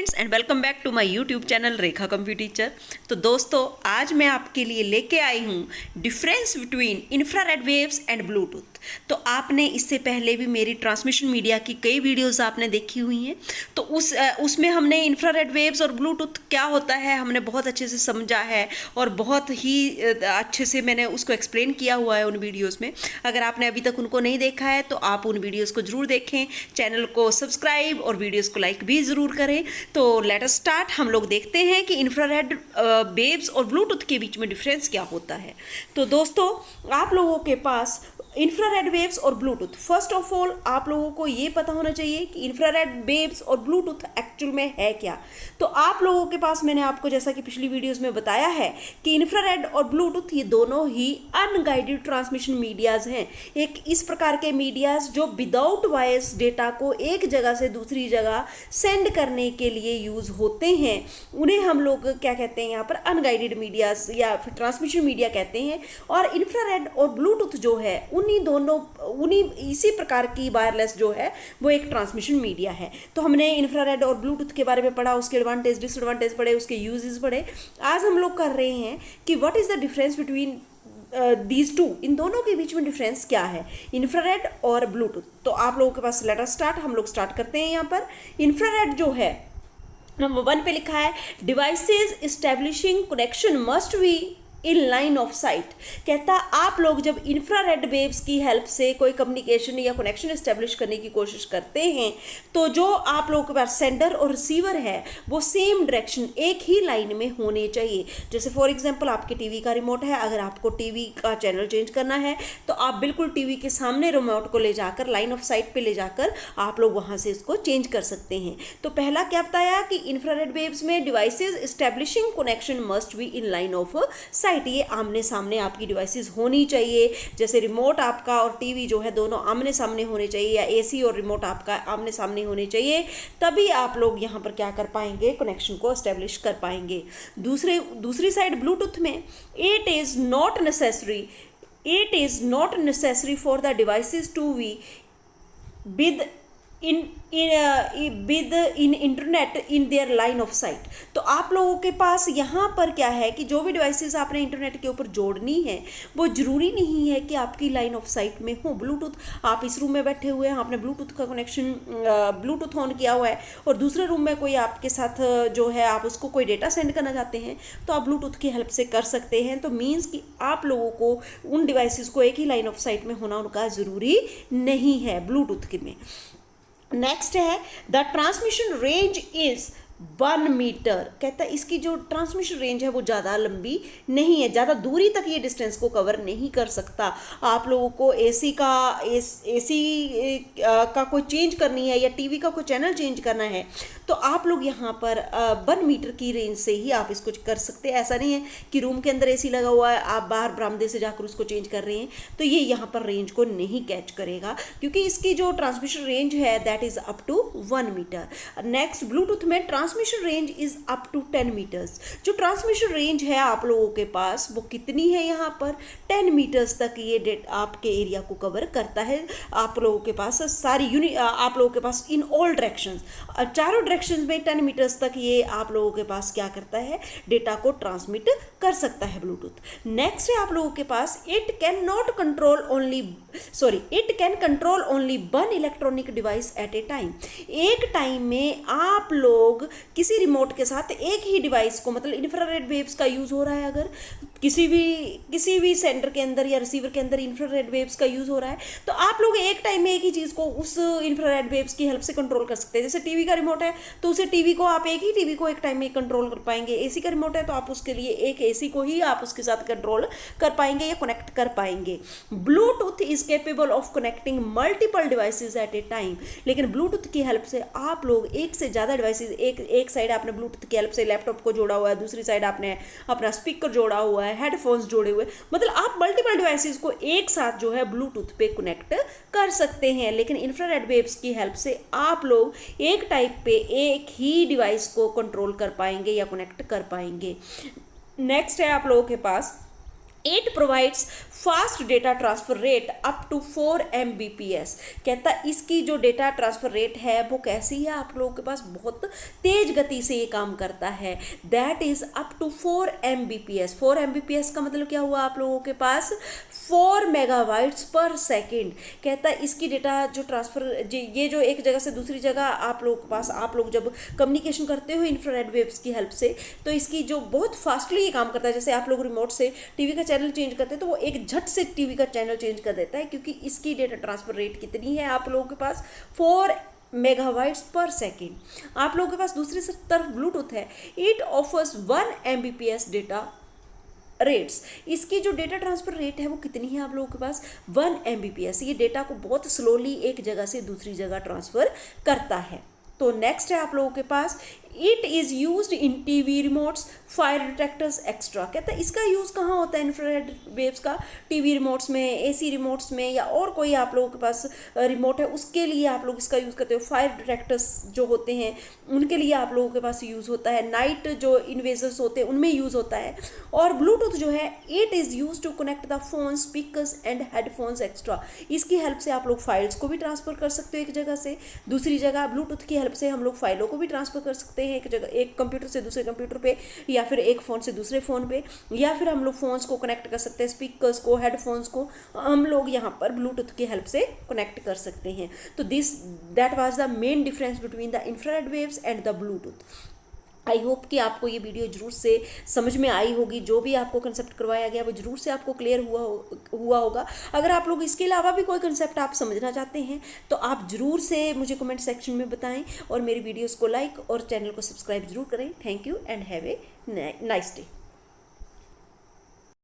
Friends and welcome back to my YouTube channel Rekha computer teacher. तो दोस्तों आज मैं आपके लिए लेके आई हूँ difference between infrared waves and Bluetooth. तो आपने इससे पहले भी मेरी ट्रांसमिशन मीडिया की कई वीडियोस आपने देखी हुई हैं। तो उसमें हमने इंफ्रारेड वेव्स और ब्लूटूथ क्या होता है हमने बहुत अच्छे से समझा है और बहुत ही अच्छे से मैंने उसको एक्सप्लेन किया हुआ है उन वीडियोज़ में। अगर आपने अभी तक उनको नहीं देखा है तो आप उन वीडियोज़ को ज़रूर देखें, चैनल को सब्सक्राइब और वीडियोज़ को लाइक भी ज़रूर करें। तो लेट अस स्टार्ट। हम लोग देखते हैं कि इंफ्रारेड वेव्स और ब्लूटूथ के बीच में डिफरेंस क्या होता है। तो दोस्तों आप लोगों के पास इंफ्रारेड वेव्स और ब्लूटूथ, फर्स्ट ऑफ ऑल आप लोगों को ये पता होना चाहिए कि इंफ्रारेड वेव्स और ब्लूटूथ एक्चुअल में है क्या। तो आप लोगों के पास मैंने आपको जैसा कि पिछली वीडियोस में बताया है कि इंफ्रारेड और ब्लूटूथ ये दोनों ही अनगाइडेड ट्रांसमिशन मीडियाज हैं। एक इस प्रकार के मीडियाज जो विदाउट वॉइस डेटा को एक जगह से दूसरी जगह सेंड करने के लिए यूज होते हैं, उन्हें हम लोग क्या कहते हैं यहाँ पर अनगाइडेड मीडियाज या फिर ट्रांसमिशन मीडिया कहते हैं। और इंफ्रारेड और ब्लूटूथ जो है उन्हीं इसी प्रकार की वायरलेस जो है वो एक ट्रांसमिशन मीडिया है। तो हमने इंफ्रारेड और ब्लूटूथ के बारे में पढ़ा, उसके एडवांटेज डिसएडवांटेज पढ़े, उसके यूजेस पढ़े। आज हम लोग कर रहे हैं कि what is the difference between these two, इन दोनों के बीच में डिफरेंस क्या है, इंफ्रारेड और ब्लूटूथ। तो आप लोगों के पास लेट अस स्टार्ट, हम लोग स्टार्ट करते हैं। यहाँ पर इंफ्रारेड जो है नंबर 1 पे लिखा है devices establishing connection must be in line of site. कहता आप लोग जब इंफ्रारेड वेव्स की हेल्प से कोई कम्युनिकेशन या कनेक्शन एस्टेब्लिश करने की कोशिश करते हैं तो जो आप लोगों के पास सेंडर और रिसीवर है वो सेम डायरेक्शन एक ही लाइन में होने चाहिए। जैसे फॉर एग्जांपल आपके टीवी का रिमोट है, अगर आपको टीवी का चैनल चेंज करना है तो आप बिल्कुल टीवी के सामने रिमोट को ले जाकर लाइन ऑफ साइट पे ले जाकर आप लोग वहाँ से इसको चेंज कर सकते हैं। तो पहला क्या बताया कि इंफ्रारेड वेव्स में devices establishing connection must be in line of site. ये आमने सामने आपकी डिवाइसेस होनी चाहिए। जैसे रिमोट आपका और टीवी जो है दोनों आमने सामने होने चाहिए, या एसी और रिमोट आपका आमने सामने होने चाहिए, तभी आप लोग यहाँ पर क्या कर पाएंगे, कनेक्शन को एस्टेब्लिश कर पाएंगे। दूसरी साइड ब्लूटूथ में it is not necessary for the devices to be within internet in their line of sight. तो आप लोगों के पास यहाँ पर क्या है कि जो भी डिवाइसेस आपने इंटरनेट के ऊपर जोड़नी है वो ज़रूरी नहीं है कि आपकी लाइन ऑफ साइट में हो। ब्लूटूथ आप इस रूम में बैठे हुए हैं, आपने ब्लूटूथ का कनेक्शन ब्लूटूथ ऑन किया हुआ है और दूसरे रूम में कोई आपके साथ जो है आप उसको कोई डेटा सेंड करना चाहते हैं तो आप ब्लूटूथ की हेल्प से कर सकते हैं। तो मीन्स कि आप लोगों को उन डिवाइसेस को एक ही लाइन ऑफ साइट में होना उनका ज़रूरी नहीं है ब्लूटूथ के में। नेक्स्ट है the transmission range is 1 metre. कहता है इसकी जो ट्रांसमिशन रेंज है वो ज़्यादा लंबी नहीं है, ज़्यादा दूरी तक ये डिस्टेंस को कवर नहीं कर सकता। आप लोगों को एसी का कोई चेंज करनी है या टीवी का कोई चैनल चेंज करना है तो आप लोग यहाँ पर 1 मीटर की रेंज से ही आप इसको कर सकते हैं। ऐसा नहीं है कि रूम के अंदर एसी लगा हुआ है, आप बाहर बरामदे से जाकर उसको चेंज कर रहे हैं तो ये यहाँ पर रेंज को नहीं कैच करेगा, क्योंकि इसकी जो ट्रांसमिशन रेंज है that is up to 1 metre. Next Bluetooth में transmission range is up to 10 metres. जो ट्रांसमिशन रेंज है आप लोगों के पास वो कितनी है, यहाँ पर 10 मीटर्स तक ये आपके एरिया को कवर करता है। आप लोगों के पास आप लोगों के पास इन ऑल डायरेक्शंस, चारों डायरेक्शंस में 10 मीटर्स तक ये आप लोगों के पास क्या करता है, डेटा को ट्रांसमिट कर सकता है ब्लूटूथ। नेक्स्ट है आप लोगों के पास it can control only 1 electronic device at a time. एक टाइम में आप लोग किसी रिमोट के साथ एक ही डिवाइस को, मतलब इंफ्रारेड वेव्स का यूज़ हो रहा है, अगर किसी भी सेंटर के अंदर या रिसीवर के अंदर इंफ्रारेड वेव्स का यूज़ हो रहा है तो आप लोग एक टाइम में एक ही चीज़ को उस इंफ्रारेड वेव्स की हेल्प से कंट्रोल कर सकते हैं। जैसे टीवी का रिमोट है तो उसे टीवी को आप एक ही टीवी को एक टाइम में कंट्रोल कर पाएंगे। एसी का रिमोट है तो आप उसके लिए एक एसी को ही आप उसके साथ कंट्रोल कर पाएंगे या कनेक्ट कर पाएंगे। Bluetooth is capable of connecting multiple devices at a time. लेकिन ब्लूटूथ की हेल्प से आप लोग एक से ज़्यादा डिवाइसेज, एक साइड आपने ब्लूटूथ की हेल्प से लैपटॉप को जोड़ा हुआ है, दूसरी साइड आपने अपना स्पीकर जोड़ा हुआ है, हेडफोन्स जोड़े हुए, मतलब आप मल्टीपल डिवाइसेस को एक साथ जो है ब्लूटूथ पे कनेक्ट कर सकते हैं। लेकिन इंफ्रारेड वेव्स की हेल्प से आप लोग एक टाइप पे एक ही डिवाइस को कंट्रोल कर पाएंगे या कनेक्ट कर पाएंगे। नेक्स्ट है आप लोगों के पास It provides fast data transfer rate up to 4 Mbps। कहता इसकी जो डेटा ट्रांसफ़र रेट है वो कैसी है, आप लोगों के पास बहुत तेज गति से ये काम करता है। That is up to 4 Mbps। 4 Mbps का मतलब क्या हुआ आप लोगों के पास, 4 मेगाबाइट्स पर सेकेंड। कहता है इसकी डेटा जो ट्रांसफ़र, ये जो एक जगह से दूसरी जगह आप लोगों के पास, आप लोग जब कम्युनिकेशन करते हो इंफ्रारेड वेव्स की हेल्प से, तो इसकी जो बहुत फास्टली ये काम करता है। जैसे आप लोग रिमोट से टीवी का चैनल चेंज करते हैं तो वो एक झट से टीवी का चैनल चेंज कर देता है, क्योंकि इसकी डेटा ट्रांसफ़र रेट कितनी है आप लोगों के पास, 4 मेगाबाइट्स पर सेकेंड। आप लोगों के पास दूसरी तरफ ब्लूटूथ है। It offers 1 Mbps data rates. इसकी जो डेटा ट्रांसफ़र रेट है वो कितनी है आप लोगों के पास, 1 Mbps। ये डेटा को बहुत स्लोली एक जगह से दूसरी जगह ट्रांसफ़र करता है। तो नेक्स्ट है आप लोगों के पास, it is use in TV remotes, fire detectors extra. कहता है इसका यूज़ कहाँ होता है इंफ्रारेड वेव्स का, टीवी रिमोट्स में, एसी रिमोट्स में, या और कोई आप लोगों के पास रिमोट है उसके लिए आप लोग इसका यूज़ करते हो। फायर डिटेक्टर्स जो होते हैं उनके लिए आप लोगों के पास यूज़ होता है। नाइट जो इन्वेजर्स होते हैं उनमें यूज़ होता है। और ब्लूटूथ जो है, it is use to connect the phone, speakers and headphones extra. इसकी हेल्प से आप लोग फाइल्स को भी ट्रांसफ़र कर सकते हो एक जगह से दूसरी जगह। ब्लूटूथ की हेल्प से हम लोग फाइलों को भी ट्रांसफ़र कर सकते हैं एक जगह, एक कंप्यूटर से दूसरे कंप्यूटर पे, या फिर एक फ़ोन से दूसरे फ़ोन पे, या फिर हम लोग फ़ोन्स को कनेक्ट कर सकते हैं, स्पीकर्स को, हेडफोन्स को हम लोग यहाँ पर ब्लूटूथ की हेल्प से कनेक्ट कर सकते हैं। तो that was the main difference between the infrared waves and the Bluetooth. I hope कि आपको ये वीडियो जरूर से समझ में आई होगी। जो भी आपको कंसेप्ट करवाया गया वो जरूर से आपको क्लियर हुआ होगा। अगर आप लोग इसके अलावा भी कोई कंसेप्ट आप समझना चाहते हैं तो आप ज़रूर से मुझे कमेंट सेक्शन में बताएं, और मेरी वीडियोस को लाइक और चैनल को सब्सक्राइब जरूर करें। Thank you and have a nice day.